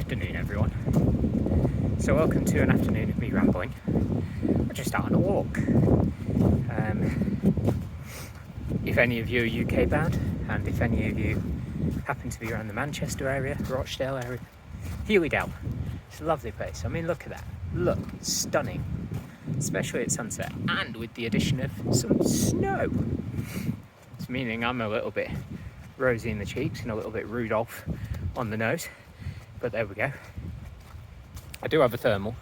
afternoon, everyone. So welcome to an afternoon of me rambling. We're just out on a walk. If any of you are UK bound, and if any of you happen to be around the Manchester area, Rochdale area, Healy Dell, it's a lovely place. I mean, look at that. Look, it's stunning, especially at sunset, and with the addition of some snow. It's meaning I'm a little bit rosy in the cheeks and a little bit Rudolph on the nose, but there we go. I do have a thermal,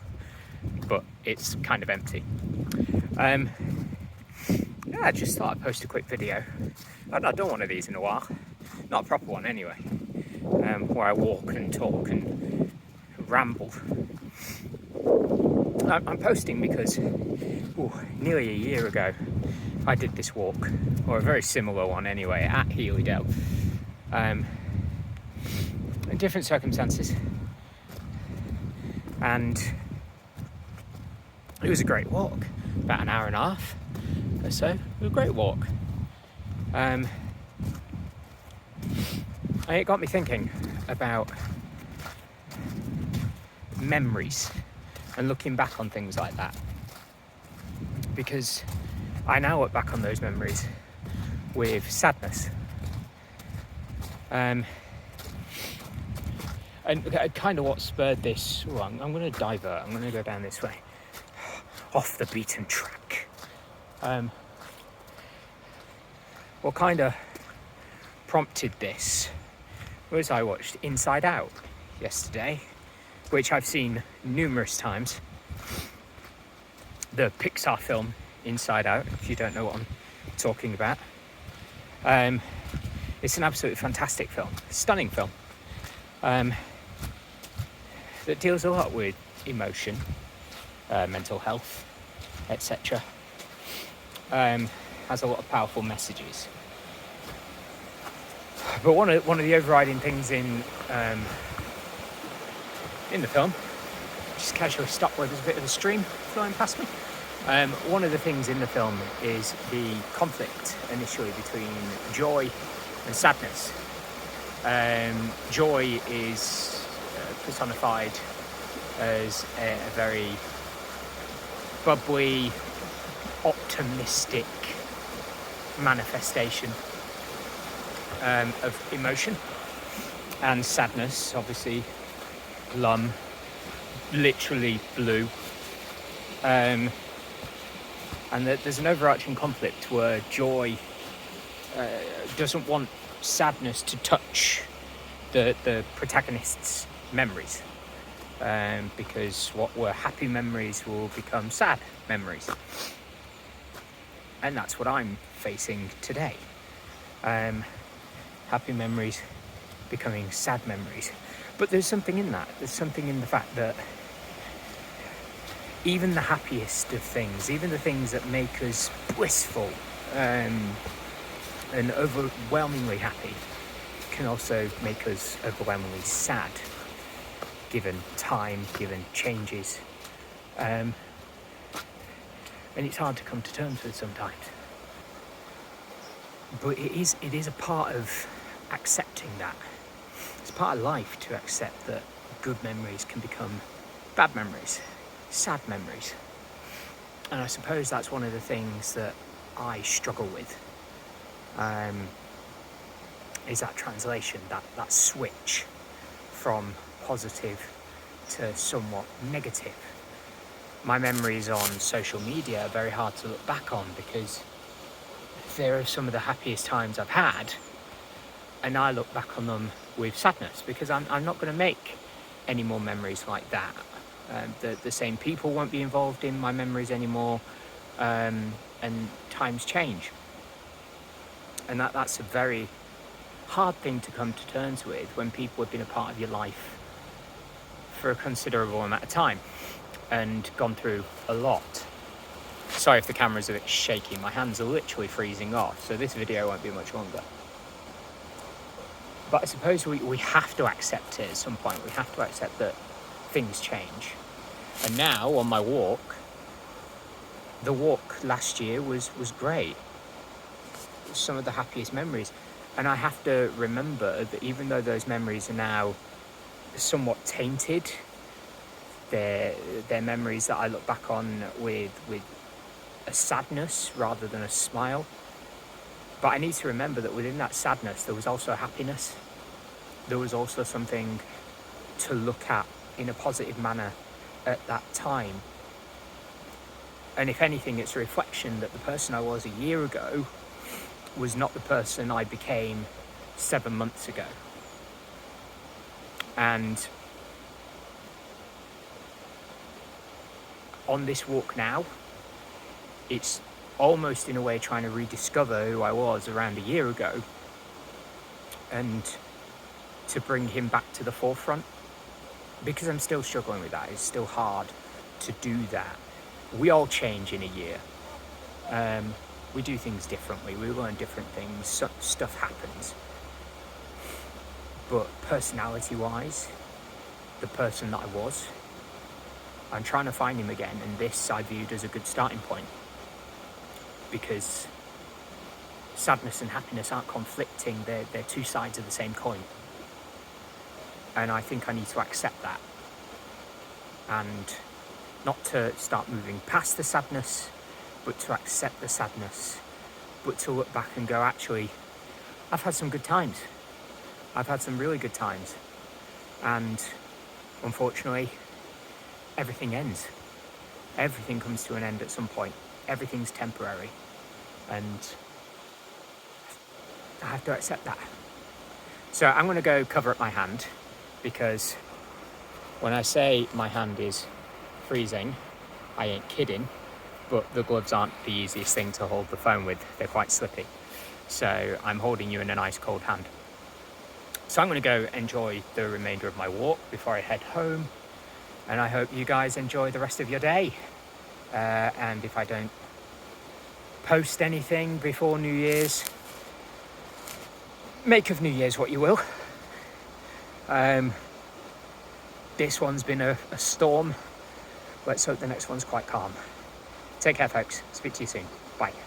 but it's kind of empty. Yeah, I just thought I'd post a quick video. I've not done one of these in a while, not a proper one anyway, where I walk and talk and ramble. I'm posting because nearly a year ago I did this walk, or a very similar one anyway, at Healy Dell, in different circumstances, and it was a great walk, about an hour and a half or so. It was a great walk, and it got me thinking about memories and looking back on things like that, because I now look back on those memories with sadness. And kind of what spurred this, I'm going to divert, I'm going to go down this way, off the beaten track. What kind of prompted this was I watched Inside Out yesterday, which I've seen numerous times. The Pixar film Inside Out, if you don't know what I'm talking about. It's an absolutely fantastic film, stunning film, that deals a lot with emotion, mental health, etc. Has a lot of powerful messages. But one of the overriding things in the film, just casually stop where there's a bit of a stream flowing past me. One of the things in the film is the conflict initially between joy and sadness. Joy is personified as a very bubbly, optimistic manifestation of emotion, and sadness, obviously, glum, literally blue. And that there's an overarching conflict where joy doesn't want sadness to touch the protagonist's memories, because what were happy memories will become sad memories, and that's what I'm facing today. Happy memories becoming sad memories. But there's something in that. There's something in the fact that even the happiest of things, even the things that make us blissful and overwhelmingly happy, can also make us overwhelmingly sad, given time, given changes. And it's hard to come to terms with sometimes. But it is a part of accepting that. It's part of life to accept that good memories can become bad memories, sad memories. And I suppose that's one of the things that I struggle with, is that translation, that switch from positive to somewhat negative. My memories on social media are very hard to look back on, because there are some of the happiest times I've had, and I look back on them with sadness, because I'm not going to make any more memories like that. The same people won't be involved in my memories anymore, and times change. And that's a very hard thing to come to terms with when people have been a part of your life for a considerable amount of time and gone through a lot. Sorry if the camera's a bit shaky, my hands are literally freezing off, so this video won't be much longer. But I suppose we have to accept it at some point. We have to accept that things change. And now, on my walk, the walk last year was great. Some of the happiest memories. And I have to remember that even though those memories are now somewhat tainted. They're memories that I look back on with a sadness rather than a smile. But I need to remember that within that sadness, there was also happiness. There was also something to look at in a positive manner at that time. And if anything, it's a reflection that the person I was a year ago was not the person I became 7 months ago. And on this walk now, it's almost in a way trying to rediscover who I was around a year ago and to bring him back to the forefront, because I'm still struggling with that. It's still hard to do that. We all change in a year. We do things differently. We learn different things. Stuff happens. But personality-wise, the person that I was, I'm trying to find him again, and this I viewed as a good starting point, because sadness and happiness aren't conflicting. They're two sides of the same coin. And I think I need to accept that, and not to start moving past the sadness, but to accept the sadness, but to look back and go, actually, I've had some good times. I've had some really good times. And unfortunately, everything ends. Everything comes to an end at some point. Everything's temporary. And I have to accept that. So I'm going to go cover up my hand, because when I say my hand is freezing, I ain't kidding, but the gloves aren't the easiest thing to hold the phone with. They're quite slippy. So I'm holding you in an ice cold hand. So I'm going to go enjoy the remainder of my walk before I head home. And I hope you guys enjoy the rest of your day. And if I don't post anything before New Year's, make of New Year's what you will. This one's been a storm. Let's hope the next one's quite calm. Take care, folks. Speak to you soon. Bye.